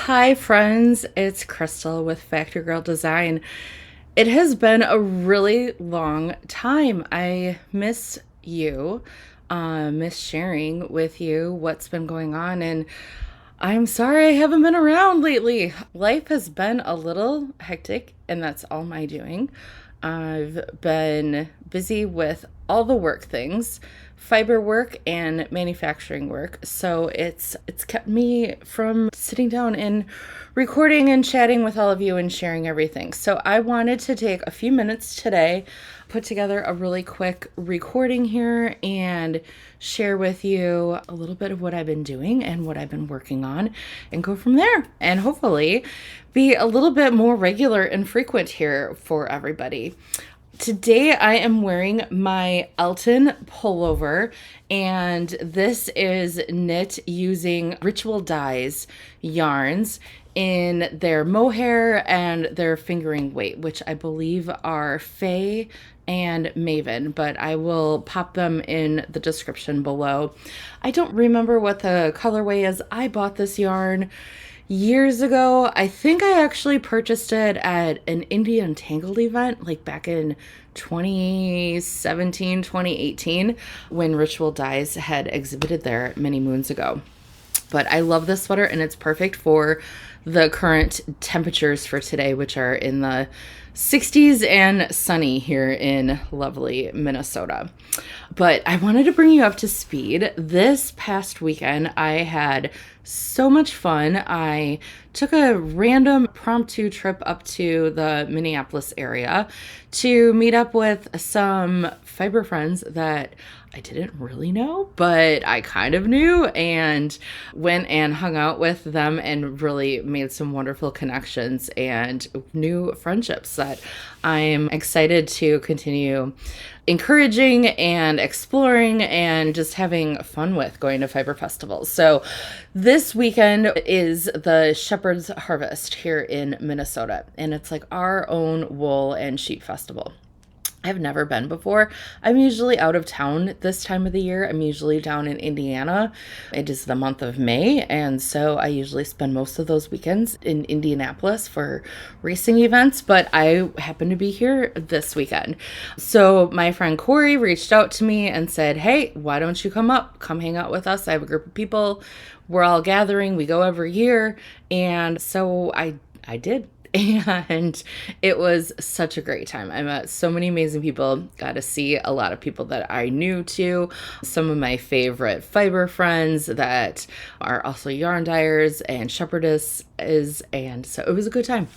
Hi, friends. It's Crystal with Factory Girl Design. It has been a really long time. I miss you, miss sharing with you what's been going on, and I'm sorry I haven't been around lately. Life has been a little hectic, and that's all my doing. I've been busy with all the work things, fiber work and manufacturing work. So it's kept me from sitting down and recording and chatting with all of you and sharing everything. So I wanted to take a few minutes today, put together a really quick recording here and share with you a little bit of what I've been doing and what I've been working on and go from there and hopefully be a little bit more regular and frequent here for everybody. Today I am wearing my Elton Pullover, and this is knit using Ritual Dyes yarns in their mohair and their fingering weight, which I believe are Faye and Maven, but I will pop them in the description below. I don't remember what the colorway is. I bought this yarn years ago. I think I actually purchased it at an Indian Tangled event like back in 2017, 2018 when Ritual Dyes had exhibited there many moons ago. But I love this sweater and it's perfect for the current temperatures for today, which are in the 60s and sunny here in lovely Minnesota. But I wanted to bring you up to speed. This past weekend, I had so much fun. I took a random impromptu trip up to the Minneapolis area to meet up with some fiber friends that I didn't really know, but I kind of knew, and went and hung out with them and really made some wonderful connections and new friendships that I'm excited to continue encouraging and exploring and just having fun with going to fiber festivals. So this weekend is the Shepherd's Harvest here in Minnesota, and it's like our own wool and sheep festival. I've never been before. I'm usually out of town this time of the year. I'm usually down in Indiana. It is the month of May, and so I usually spend most of those weekends in Indianapolis for racing events, but I happen to be here this weekend. So my friend Corey reached out to me and said, "Hey, why don't you come up? Come hang out with us. I have a group of people. We're all gathering. We go every year." And so I did. And it was such a great time. I met so many amazing people, got to see a lot of people that I knew too, some of my favorite fiber friends that are also yarn dyers and shepherdesses, and so it was a good time.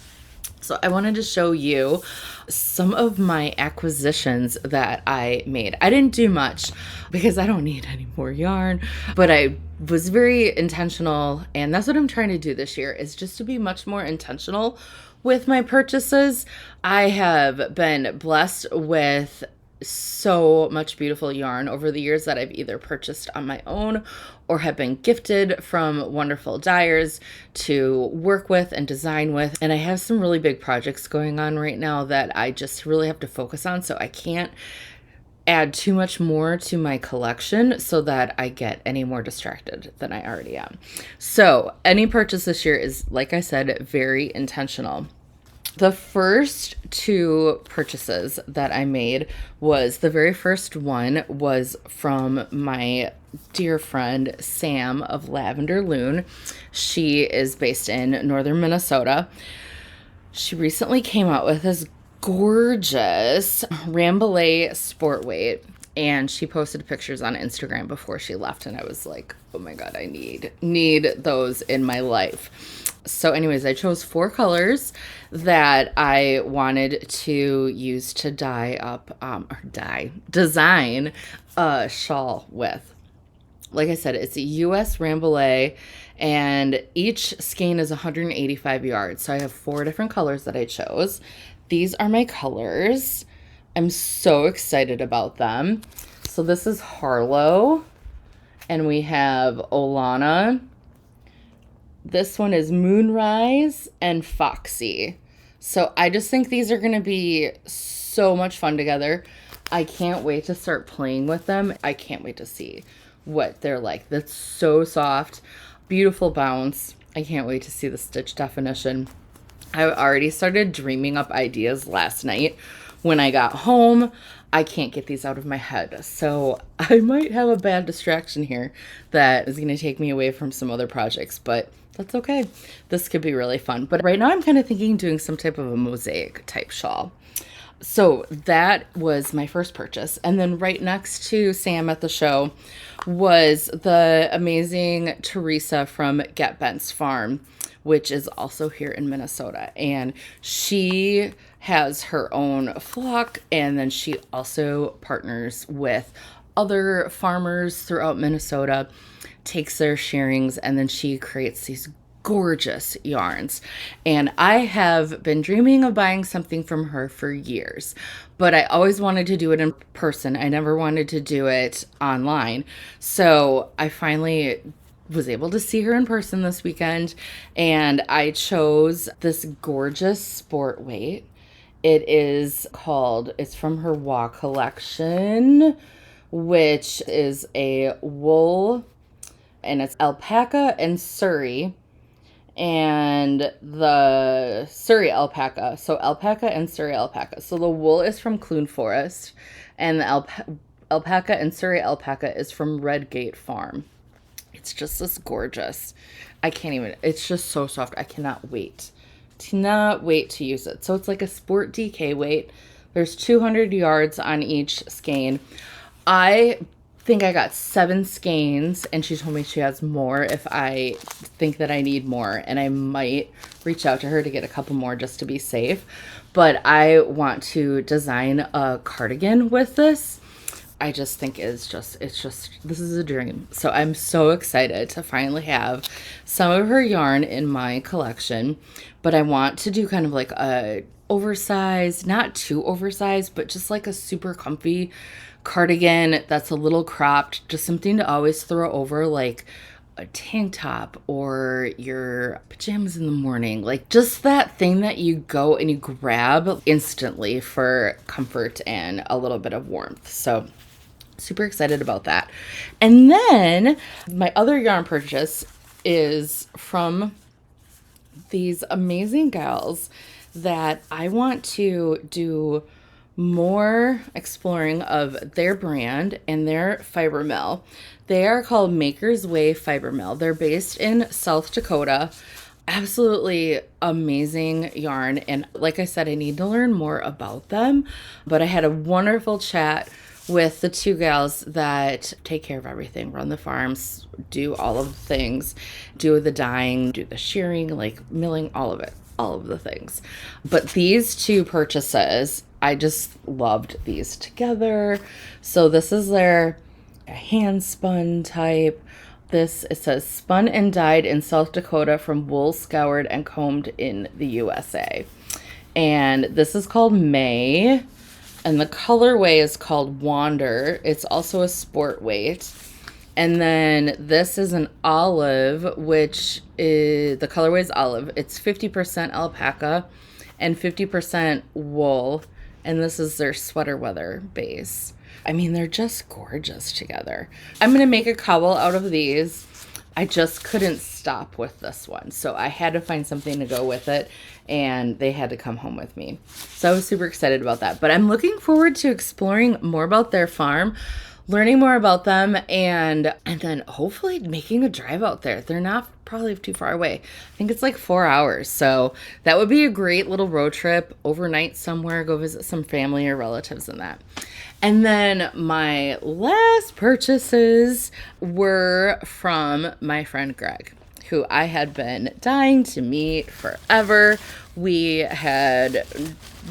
So I wanted to show you some of my acquisitions that I made. I didn't do much because I don't need any more yarn, but I was very intentional, and that's what I'm trying to do this year, is just to be much more intentional with my purchases. I have been blessed with so much beautiful yarn over the years that I've either purchased on my own or have been gifted from wonderful dyers to work with and design with. And I have some really big projects going on right now that I just really have to focus on, so I can't add too much more to my collection so that I get any more distracted than I already am. So any purchase this year is, like I said, very intentional. The first two purchases that I made was, the very first one was from my dear friend Sam of Lavender Lune. She is based in northern Minnesota. She recently came out with this gorgeous Rambouillet sport weight, and she posted pictures on Instagram before she left, and I was like, oh my god, I need those in my life. So anyways, I chose 4 colors that I wanted to use to design a shawl with. Like I said, it's a US Rambouillet, and each skein is 185 yards. So I have 4 different colors that I chose. These are my colors. I'm so excited about them. So this is Harlow, and we have Olana. This one is Moonrise and Foxy. So I just think these are going to be so much fun together. I can't wait to start playing with them. I can't wait to see what they're like. That's so soft, beautiful bounce. I can't wait to see the stitch definition. I already started dreaming up ideas last night when I got home. I can't get these out of my head. So I might have a bad distraction here that is going to take me away from some other projects, but that's okay. This could be really fun. But right now I'm kind of thinking doing some type of a mosaic type shawl. So that was my first purchase. And then right next to Sam at the show was the amazing Teresa from Get Bentz Farm, which is also here in Minnesota. And she has her own flock, and then she also partners with other farmers throughout Minnesota, takes their shearings, and then she creates these gorgeous yarns. And I have been dreaming of buying something from her for years, but I always wanted to do it in person. I never wanted to do it online. So I finally was able to see her in person this weekend, and I chose this gorgeous sport weight. It's from her WA collection, which is a wool, and it's alpaca and Surrey, and the Surrey alpaca. So alpaca and Surrey alpaca. So the wool is from Clune Forest, and the alpaca and Surrey alpaca is from Redgate Farm. It's just this gorgeous. It's just so soft. I cannot wait to use it. So it's like a sport DK weight. There's 200 yards on each skein. I think I got 7 skeins, and she told me she has more if I think that I need more, and I might reach out to her to get a couple more just to be safe. But I want to design a cardigan with this. I just think this is a dream. So I'm so excited to finally have some of her yarn in my collection, but I want to do kind of like a oversized, not too oversized, but just like a super comfy cardigan that's a little cropped, just something to always throw over like a tank top or your pajamas in the morning. Like just that thing that you go and you grab instantly for comfort and a little bit of warmth. So super excited about that. And then my other yarn purchase is from these amazing gals that I want to do more exploring of their brand and their fiber mill. They are called Maker's Way Fiber Mill. They're based in South Dakota. Absolutely amazing yarn. And like I said, I need to learn more about them. But I had a wonderful chat with the two gals that take care of everything, run the farms, do all of the things, do the dyeing, do the shearing, like milling, all of it, all of the things. But these two purchases, I just loved these together. So this is their hand spun type. It says spun and dyed in South Dakota from wool scoured and combed in the USA. And this is called May. And the colorway is called Wander. It's also a sport weight. And then this is an olive, which is, the colorway is olive. It's 50% alpaca and 50% wool. And this is their sweater weather base. I mean, they're just gorgeous together. I'm going to make a cowl out of these. I just couldn't stop with this one. So I had to find something to go with it, and they had to come home with me. So I was super excited about that. But I'm looking forward to exploring more about their farm, learning more about them, and then hopefully making a drive out there. They're not probably too far away. I think it's like 4 hours. So that would be a great little road trip, overnight somewhere, go visit some family or relatives and that. And then my last purchases were from my friend Greg, who I had been dying to meet forever. We had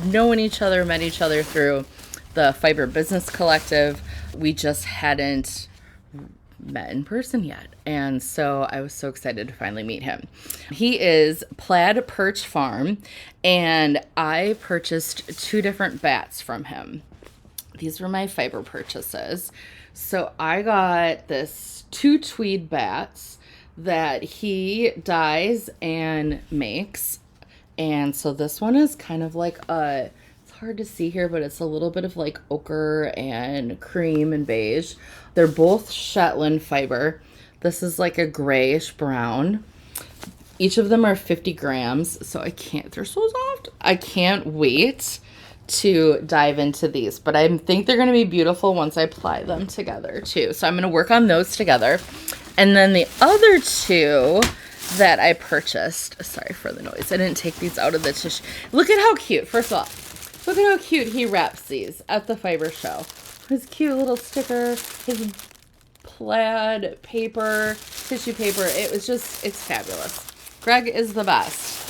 known each other, met each other through the Fiber Business Collective. We just hadn't met in person yet. And so I was so excited to finally meet him. He is Plaid Perch Farm, and I purchased 2 different bats from him. These were my fiber purchases. So I got this 2 tweed bats that he dyes and makes. And so this one is kind of like it's hard to see here, but it's a little bit of like ochre and cream and beige. They're both Shetland fiber. This is like a grayish brown. Each of them are 50 grams, so I can't, they're so soft. I can't wait to dive into these, but I think they're going to be beautiful once I apply them together too. So I'm going to work on those together. And then the other two that I purchased, sorry for the noise, I didn't take these out of the tissue. Look at how cute, first of all, look at how cute he wraps these at the fiber show. His cute little sticker, his plaid paper, tissue paper, it's fabulous. Greg is the best.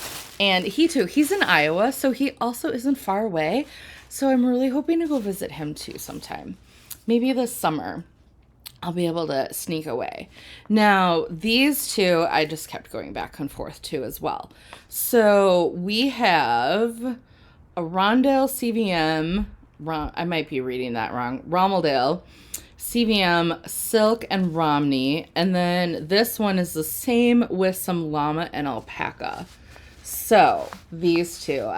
And he too, he's in Iowa, so he also isn't far away. So I'm really hoping to go visit him too sometime. Maybe this summer I'll be able to sneak away. Now, these two I just kept going back and forth to as well. So we have a Rondale CVM, I might be reading that wrong, Rommeldale, CVM, Silk, and Romney. And then this one is the same with some llama and alpaca. So these two,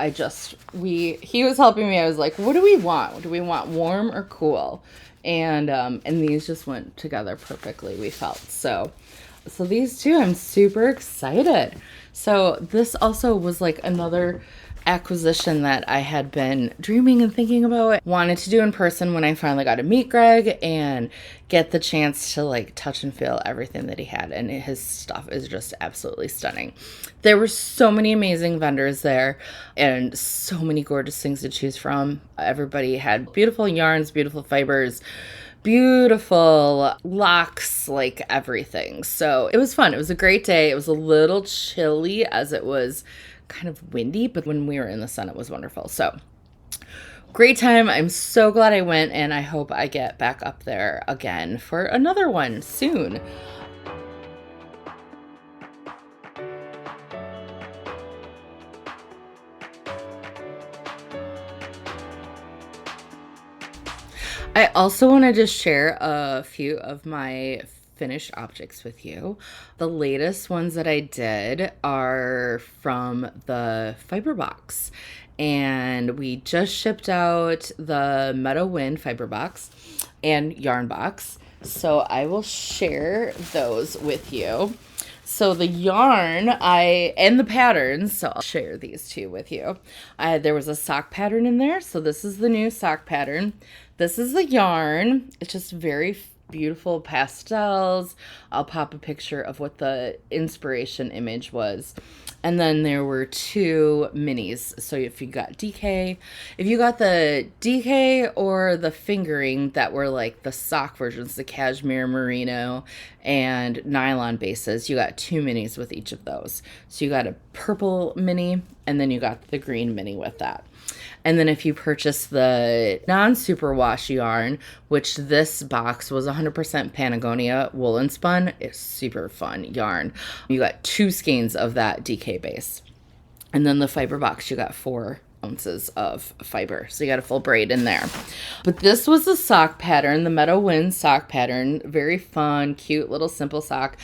he was helping me. I was like, what do we want? Do we want warm or cool? And these just went together perfectly, we felt. So these two, I'm super excited. So this also was like another acquisition that I had been dreaming and thinking about. Wanted to do in person when I finally got to meet Greg and get the chance to like touch and feel everything that he had. And his stuff is just absolutely stunning. There were so many amazing vendors there and so many gorgeous things to choose from. Everybody had beautiful yarns, beautiful fibers, beautiful locks, like everything. So it was fun. It was a great day. It was a little chilly as it was kind of windy, but when we were in the sun, it was wonderful. So great time. I'm so glad I went, and I hope I get back up there again for another one soon. I also want to just share a few of my finished objects with you. The latest ones that I did are from the fiber box, and we just shipped out the Meadow Wind fiber box and yarn box, so I will share those with you. So the yarn and the patterns, so I'll share these two with you. There was a sock pattern in there, so this is the new sock pattern. This is the yarn. It's just very beautiful pastels. I'll pop a picture of what the inspiration image was. And then there were two minis. So if you got the DK or the fingering that were like the sock versions, the cashmere, merino, and nylon bases, you got two minis with each of those. So you got a purple mini, and then you got the green mini with that. And then if you purchase the non-superwash yarn, which this box was 100% Patagonia woolen spun, it's super fun yarn. You got 2 skeins of that DK base. And then the fiber box, you got 4 ounces of fiber. So you got a full braid in there. But this was the sock pattern, the Meadow Wind sock pattern. Very fun, cute little simple sock.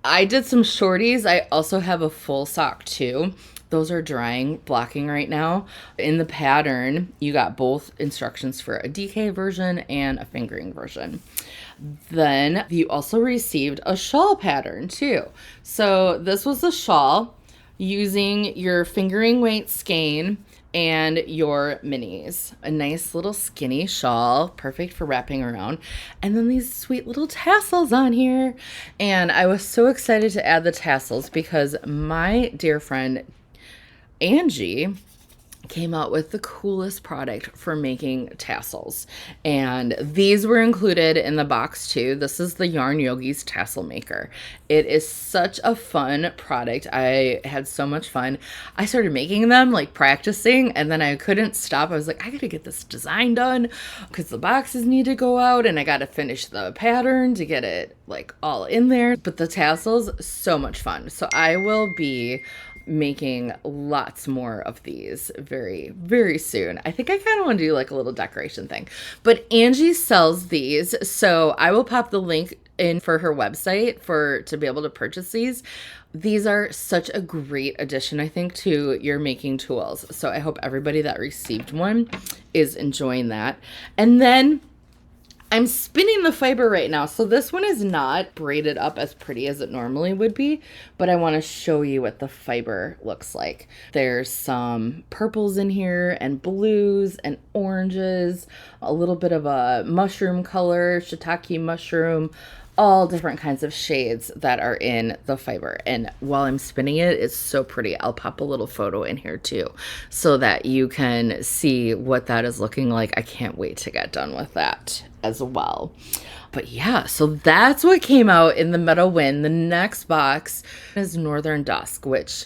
I did some shorties. I also have a full sock too. Those are drying, blocking right now. In the pattern, you got both instructions for a DK version and a fingering version. Then you also received a shawl pattern too. So this was the shawl using your fingering weight skein and your minis. A nice little skinny shawl, perfect for wrapping around. And then these sweet little tassels on here. And I was so excited to add the tassels because my dear friend Angie came out with the coolest product for making tassels, and these were included in the box too. This is the Yarn Yogis tassel maker. It is such a fun product. I had so much fun. I started making them, like practicing, and then I couldn't stop. I was like, I gotta get this design done because the boxes need to go out and I gotta finish the pattern to get it like all in there. But the tassels, so much fun. So I will be making lots more of these very, very soon. I think I kind of want to do like a little decoration thing. But Angie sells these, so I will pop the link in for her website to be able to purchase these. These are such a great addition, I think, to your making tools. So I hope everybody that received one is enjoying that. And then I'm spinning the fiber right now. So this one is not braided up as pretty as it normally would be, but I want to show you what the fiber looks like. There's some purples in here and blues and oranges, a little bit of a mushroom color, shiitake mushroom, all different kinds of shades that are in the fiber. And while I'm spinning it, it's so pretty. I'll pop a little photo in here too so that you can see what that is looking like. I can't wait to get done with that as well. But yeah, so that's what came out in the Meadow Wind. The next box is Northern Dusk, which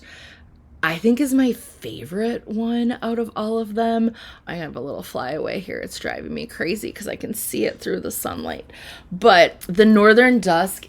I think is my favorite one out of all of them. I have a little flyaway here. It's driving me crazy because I can see it through the sunlight. But the Northern Dusk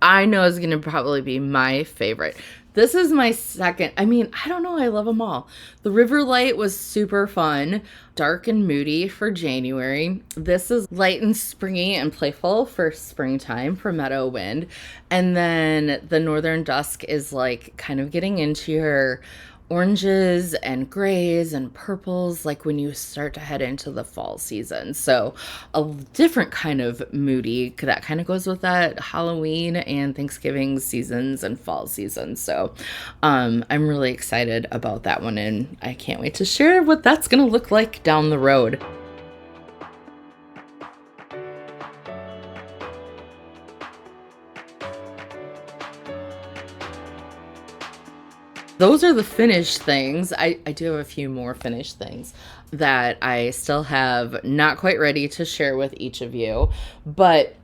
I know is going to probably be my favorite. This is my second. I mean, I don't know. I love them all. The River Light was super fun, dark and moody for January. This is light and springy and playful for springtime for Meadow Wind. And then the Northern Dusk is like kind of getting into your oranges and grays and purples, like when you start to head into the fall season. So a different kind of moody that kind of goes with that Halloween and Thanksgiving seasons and fall seasons. So I'm really excited about that one, and I can't wait to share what that's going to look like down the road. Those are the finished things. I do have a few more finished things that I still have not quite ready to share with each of you. But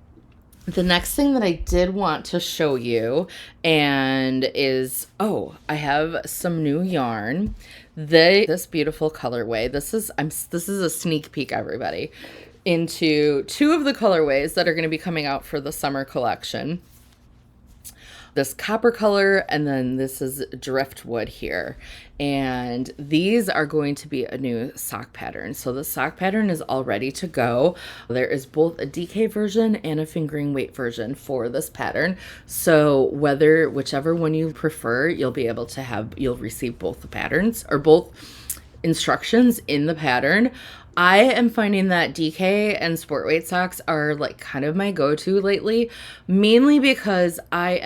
the next thing that I did want to show you is, I have some new yarn. This beautiful colorway. This is a sneak peek, everybody, into two of the colorways that are going to be coming out for the summer collection. This copper color, and then this is driftwood here. And these are going to be a new sock pattern. So the sock pattern is all ready to go. There is both a DK version and a fingering weight version for this pattern. So whichever one you prefer, you'll receive both the patterns or both instructions in the pattern. I am finding that DK and sport weight socks are like kind of my go-to lately, mainly because I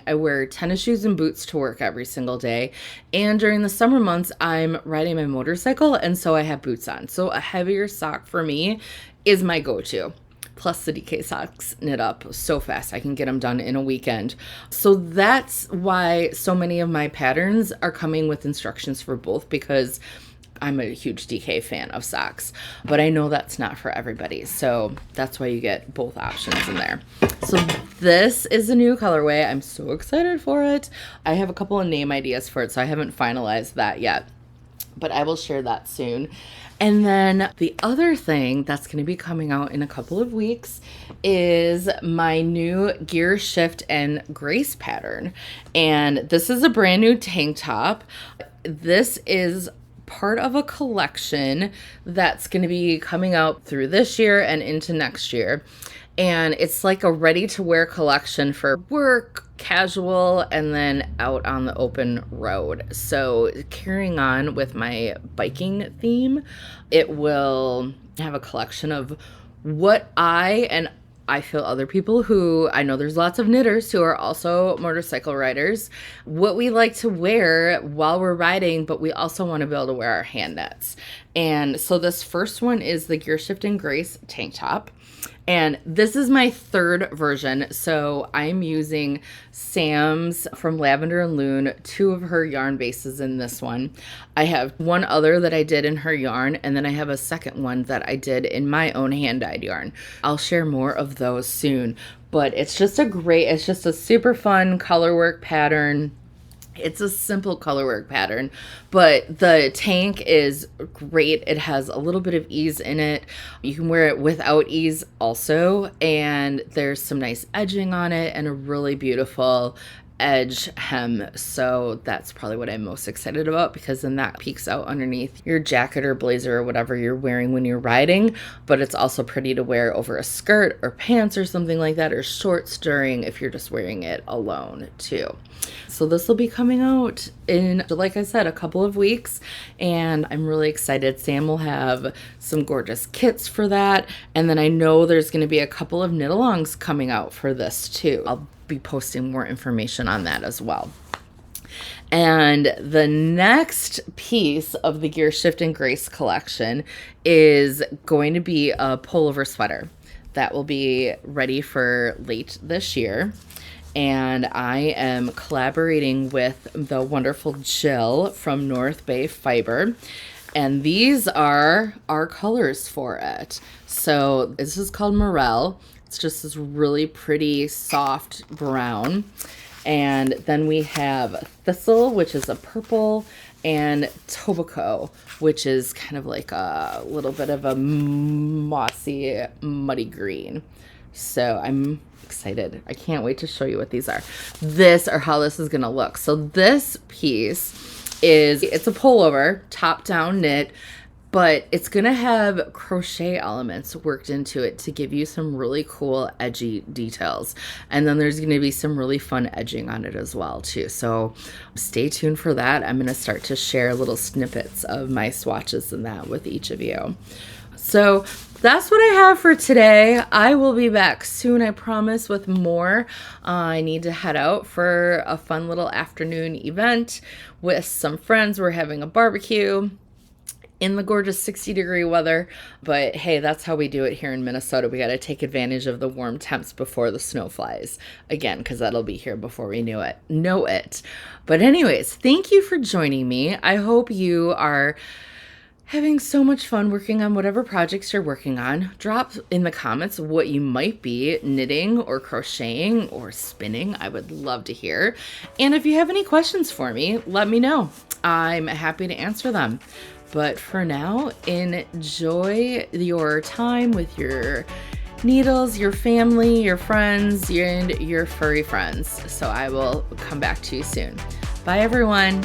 wear tennis shoes and boots to work every single day. And during the summer months, I'm riding my motorcycle, and so I have boots on. So a heavier sock for me is my go-to. Plus the DK socks knit up so fast. I can get them done in a weekend. So that's why so many of my patterns are coming with instructions for both, because I'm a huge DK fan of socks, but I know that's not for everybody. So that's why you get both options in there. So this is a new colorway. I'm so excited for it. I have a couple of name ideas for it, so I haven't finalized that yet, but I will share that soon. And then the other thing that's going to be coming out in a couple of weeks is my new Gearshift and Grace pattern. And this is a brand new tank top. This is part of a collection that's going to be coming out through this year and into next year. And it's like a ready-to-wear collection for work, casual, and then out on the open road. So carrying on with my biking theme, it will have a collection of what I feel other people who, I know there's lots of knitters who are also motorcycle riders, what we like to wear while we're riding, but we also want to be able to wear our hand knits. And so this first one is the Gearshift and Grace tank top. And this is my third version. So I'm using Sam's from Lavender and Lune, 2 of her yarn bases in this one. I have one other that I did in her yarn, and then I have a second one that I did in my own hand-dyed yarn. I'll share more of those soon, but it's just a super fun color work pattern. It's a simple colorwork pattern, but the tank is great. It has a little bit of ease in it. You can wear it without ease also, and there's some nice edging on it and a really beautiful edge hem. So that's probably what I'm most excited about, because then that peeks out underneath your jacket or blazer or whatever you're wearing when you're riding. But it's also pretty to wear over a skirt or pants or something like that, or shorts during if you're just wearing it alone too. So this will be coming out in, like I said, a couple of weeks, and I'm really excited. Sam will have some gorgeous kits for that, and then I know there's going to be a couple of knit-alongs coming out for this too. I'll be posting more information on that as well. And the next piece of the Gearshift Grace collection is going to be a pullover sweater that will be ready for late this year. And I am collaborating with the wonderful Jill from North Bay Fiber. And these are our colors for it. So this is called Morel. It's just this really pretty soft brown. And then we have Thistle, which is a purple, and Tobacco, which is kind of like a little bit of a mossy, muddy green. So I'm excited. I can't wait to show you what these are. This, or how this is going to look. So this piece is, it's a pullover, top down knit, but it's going to have crochet elements worked into it to give you some really cool edgy details. And then there's going to be some really fun edging on it as well too. So stay tuned for that. I'm going to start to share little snippets of my swatches and that with each of you. So that's what I have for today. I will be back soon, I promise, with more. I need to head out for a fun little afternoon event with some friends. We're having a barbecue in the gorgeous 60-degree weather. But hey, that's how we do it here in Minnesota. We got to take advantage of the warm temps before the snow flies. Again, because that'll be here before we know it. But anyways, thank you for joining me. I hope you are having so much fun working on whatever projects you're working on. Drop in the comments what you might be knitting or crocheting or spinning. I would love to hear. And if you have any questions for me, let me know. I'm happy to answer them. But for now, enjoy your time with your needles, your family, your friends, and your furry friends. So I will come back to you soon. Bye, everyone.